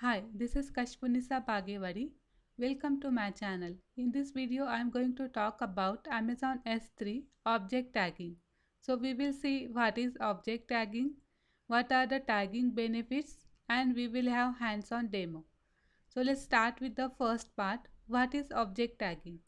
Hi, this is Kashpunisa Bagewadi. Welcome to my channel. In this video, I am going to talk about Amazon S3 object tagging. So we will see what is object tagging, what are the tagging benefits, and we will have hands-on demo. So let's start with the first part. What is object tagging?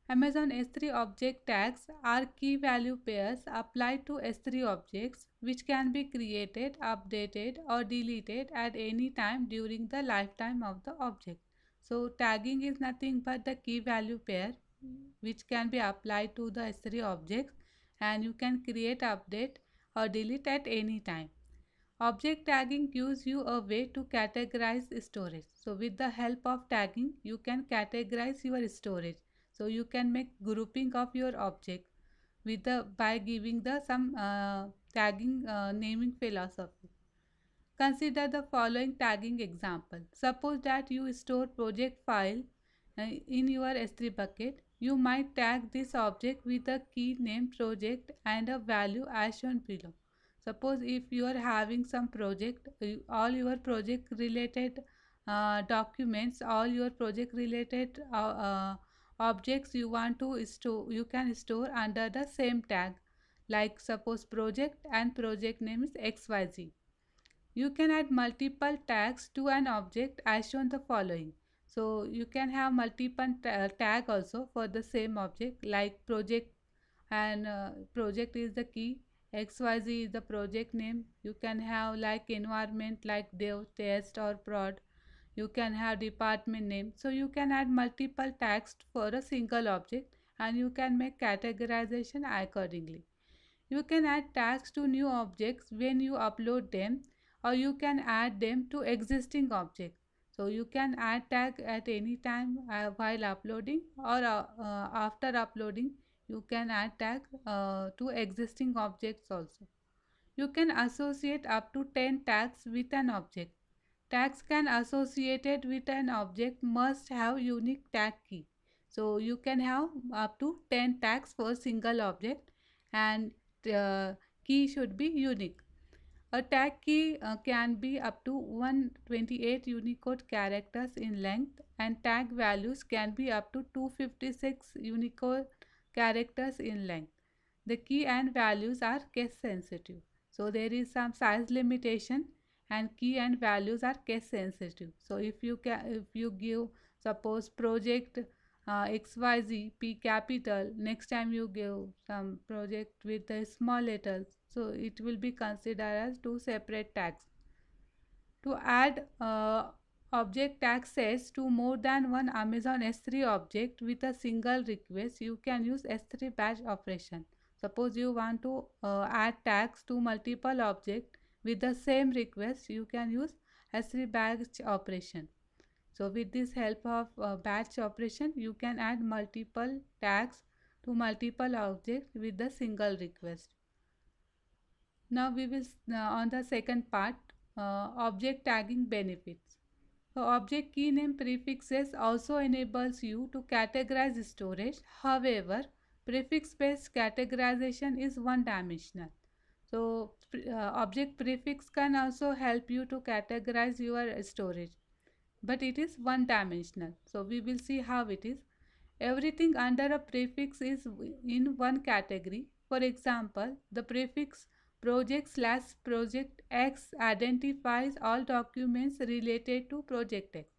Amazon S3 object tags are key value pairs applied to S3 objects which can be created, updated or deleted at any time during the lifetime of the object. So tagging is nothing but the key value pair which can be applied to the S3 objects and you can create, update or delete at any time. Object tagging gives you a way to categorize storage. So with the help of tagging, you can categorize your storage. So you can make grouping of your object with the by giving the some tagging naming philosophy. Consider the following tagging example. Suppose that you store project file in your S3 bucket. You might tag this object with a key name project and a value as shown below. Suppose if you are having some project, all your project related documents, all your project related objects you want to store, you can store under the same tag. Like suppose project and project name is XYZ. You can add multiple tags to an object as shown the following. So you can have multiple tag also for the same object like project and project is the key, XYZ is the project name. You can have like environment like dev, test or prod. You can have department name. So you can add multiple tags for a single object and you can make categorization accordingly. You can add tags to new objects when you upload them or you can add them to existing objects. So you can add tag at any time while uploading or after uploading you can add tag to existing objects also. You can associate up to 10 tags with an object. Tags can associated with an object must have unique tag key. So you can have up to 10 tags for single object and key should be unique. A tag key can be up to 128 Unicode characters in length and tag values can be up to 256 Unicode characters in length. The key and values are case sensitive. So there is some size limitation and key and values are case sensitive. So if you give suppose project XYZ P capital, next time you give some project with a small letters, so it will be considered as two separate tags. To add object tag sets to more than one Amazon S3 object with a single request, you can use S3 batch operation. Suppose you want to add tags to multiple objects with the same request, you can use S3 batch operation. So with this help of batch operation, you can add multiple tags to multiple objects with the single request. Now we will on the second part, object tagging benefits. So object key name prefixes also enables you to categorize storage. However, prefix-based categorization is one-dimensional. So object prefix can also help you to categorize your storage, but it is one-dimensional. So we will see how it is. Everything under a prefix is in one category. For example, the prefix project slash project X identifies all documents related to project X.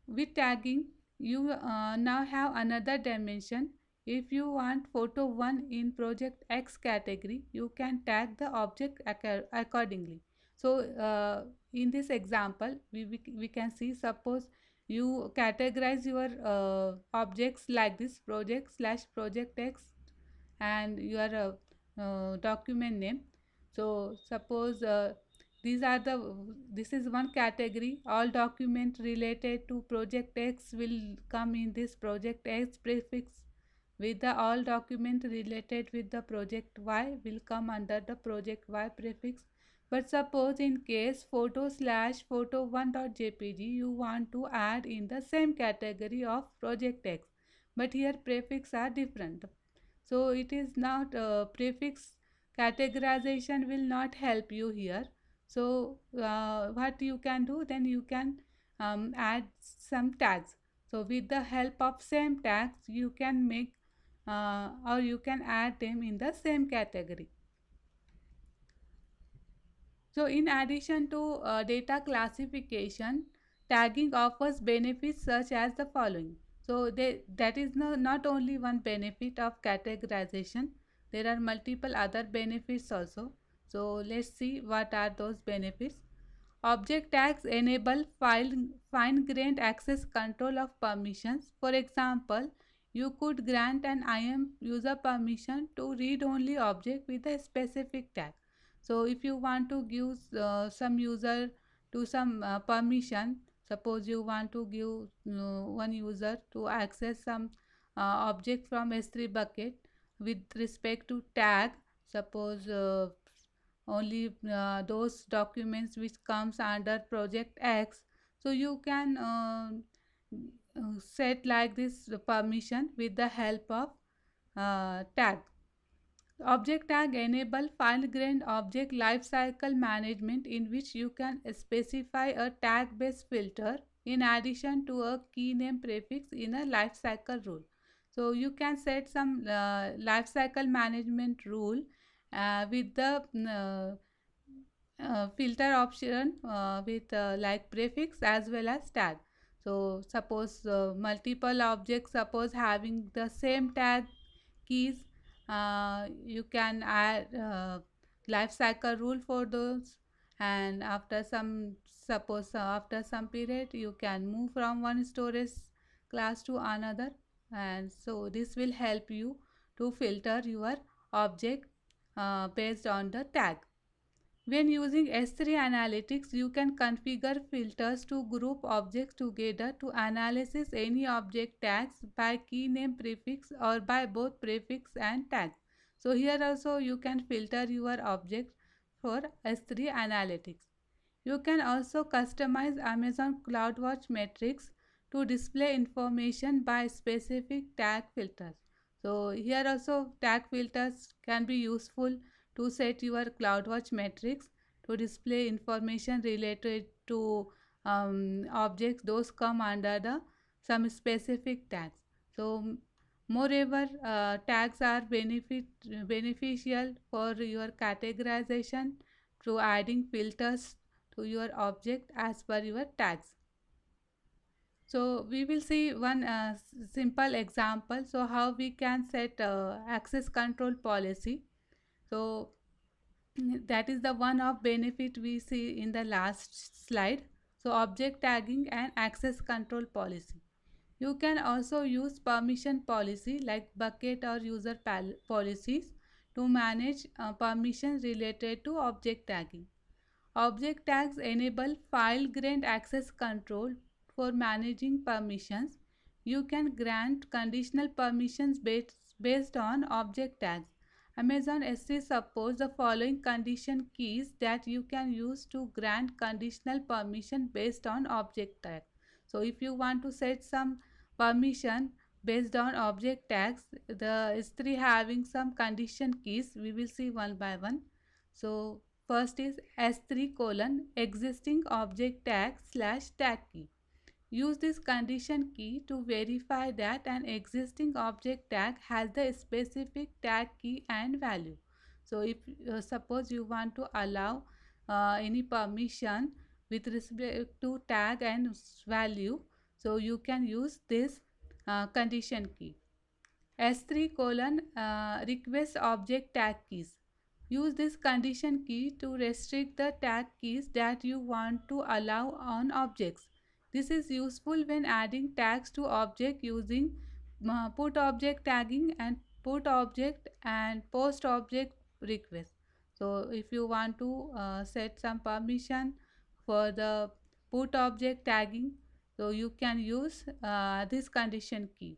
With tagging, you now have another dimension. If you want photo 1 in project X category, you can tag the object accordingly. So in this example, we can see suppose you categorize your objects like this project slash project X and your document name. So suppose these are the this is one category. All document related to project X will come in this project X prefix, with the all document related with the project Y will come under the project Y prefix. But suppose in case photo slash photo1.jpg you want to add in the same category of project X, but here prefix are different. So it is not prefix categorization will not help you here. So what you can do, then you can add some tags. So with the help of same tags you can make or you can add them in the same category. So in addition to data classification, tagging offers benefits such as the following. So that is not only one benefit of categorization, there are multiple other benefits also. So let's see what are those benefits. Object tags enable fine-grained access control of permissions. For example, you could grant an IAM user permission to read only object with a specific tag. So if you want to give some user to some permission, suppose you want to give one user to access some object from S3 bucket with respect to tag, suppose only those documents which comes under project X. So you can set like this permission with the help of tag. Object tag enable fine-grained object lifecycle management in which you can specify a tag-based filter in addition to a key name prefix in a lifecycle rule. So you can set some lifecycle management rule with the filter option with like prefix as well as tag. So suppose multiple objects, suppose having the same tag keys, you can add life cycle rule for those, and after some, suppose after some period you can move from one storage class to another, and so this will help you to filter your object based on the tag. When using S3 Analytics, you can configure filters to group objects together to analysis any object tags by key name prefix or by both prefix and tag. So here also you can filter your object for S3 Analytics. You can also customize Amazon CloudWatch metrics to display information by specific tag filters. So here also tag filters can be useful to set your CloudWatch metrics to display information related to objects those come under the some specific tags. So moreover, tags are beneficial for your categorization through adding filters to your object as per your tags. So we will see one simple example. So how we can set access control policy. So that is the one of benefit we see in the last slide. So object tagging and access control policy. You can also use permission policy like bucket or user policies to manage permissions related to object tagging. Object tags enable fine-grained access control for managing permissions. You can grant conditional permissions based on object tags. Amazon S3 supports the following condition keys that you can use to grant conditional permission based on object tag. So if you want to set some permission based on object tags, the S3 having some condition keys, we will see one by one. So first is S3 colon existing object tag slash tag key. Use this condition key to verify that an existing object tag has the specific tag key and value. So if suppose you want to allow any permission with respect to tag and value, so you can use this condition key. S3 colon request object tag keys. Use this condition key to restrict the tag keys that you want to allow on objects. This is useful when adding tags to object using put object tagging and put object and post object request. So if you want to set some permission for the put object tagging, so you can use this condition key.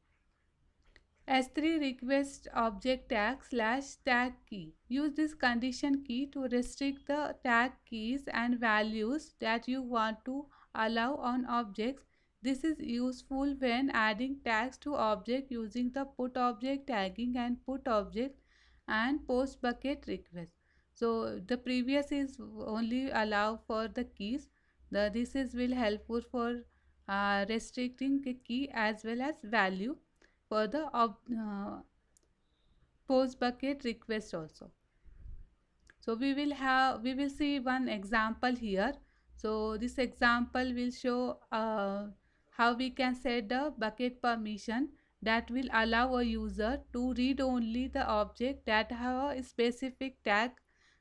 S3 request object tag slash tag key. Use this condition key to restrict the tag keys and values that you want to allow on objects. This is useful when adding tags to object using the put object tagging and put object and post bucket request. So the previous is only allow for the keys. This is will helpful for restricting the key as well as value for the post bucket request also. So we will see one example here. So this example will show how we can set the bucket permission that will allow a user to read only the object that have a specific tag,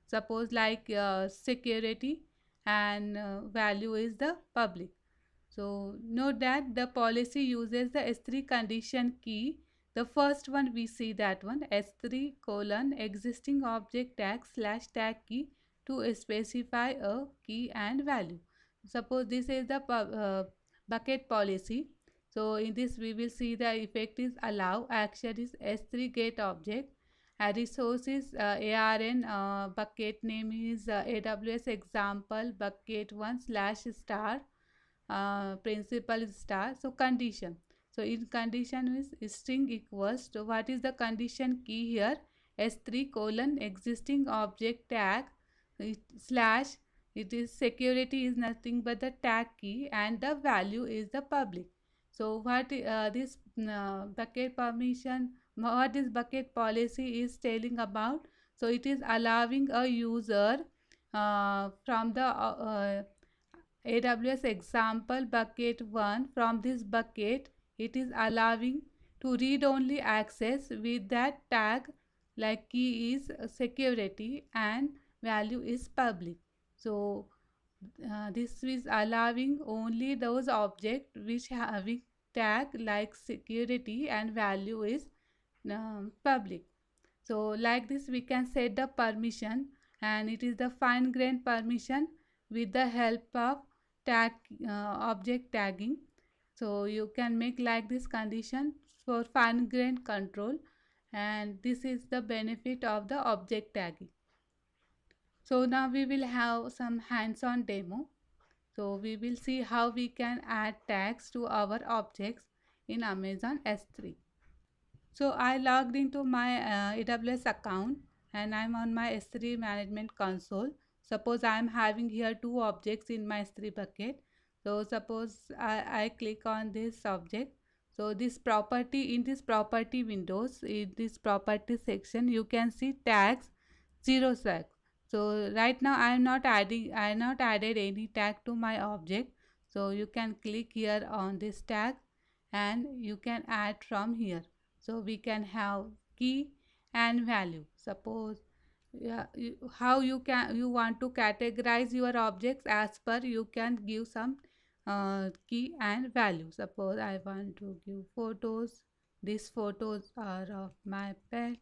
suppose like security, and value is the public. So note that the policy uses the S3 condition key. The first one we see that one S3 colon existing object tag slash tag key to specify a key and value. Suppose this is the bucket policy. So in this we will see the effect is allow, action is S3 get object, resource is ARN, bucket name is AWS example bucket 1 slash star, principal star. So condition, so in condition is string equals to what is the condition key here, s3 colon existing object tag slash, it is security is nothing but the tag key and the value is the public. So what this bucket permission, what this bucket policy is telling about, so it is allowing a user from the AWS example bucket 1, from this bucket it is allowing to read only access with that tag, like key is security and value is public. So this is allowing only those objects which having tag like security and value is public. So like this we can set the permission, and it is the fine grained permission with the help of tag object tagging. So you can make like this condition for fine grained control, and this is the benefit of the object tagging. So now we will have some hands-on demo. So we will see how we can add tags to our objects in Amazon S3. So I logged into my AWS account and I'm on my S3 management console. Suppose I'm having here two objects in my S3 bucket. So suppose I click on this object. So this property, in this property windows, in this property section, you can see tags, 0 tags. So right now I am not added any tag to my object. So you can click here on this tag and you can add from here. So we can have key and value. Suppose how you want to categorize your objects, as per you can give some key and value. Suppose I want to give photos. These photos are of my pets.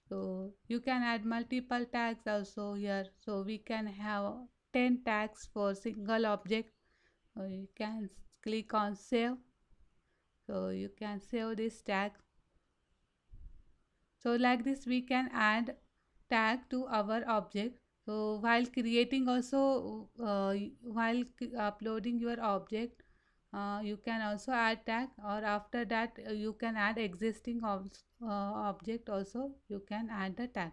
So you can add multiple tags also here. So we can have 10 tags for single object. You can click on save. So you can save this tag. So like this we can add tag to our object. So while creating also, while uploading your object, you can also add tag, or after that you can add existing object also, you can add the tag.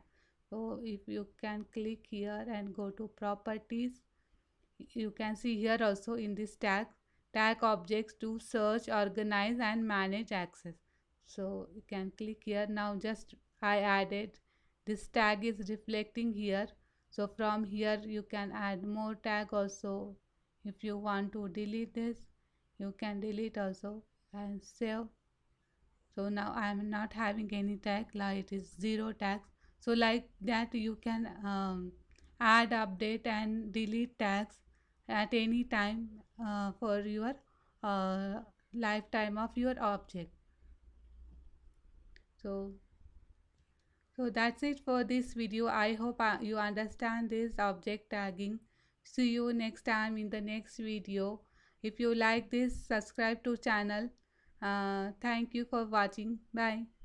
So if you can click here and go to properties, you can see here also in this tag objects to search, organize and manage access. So you can click here. Now just I added this tag is reflecting here. So from here you can add more tag also. If you want to delete this, you can delete also and save. So now I am not having any tag, like it is 0 tags. So like that you can add, update and delete tags at any time for your uh, lifetime of your object. So that's it for this video. I hope you understand this object tagging. See you next time in the next video. If you like this, subscribe to channel. Thank you for watching. Bye.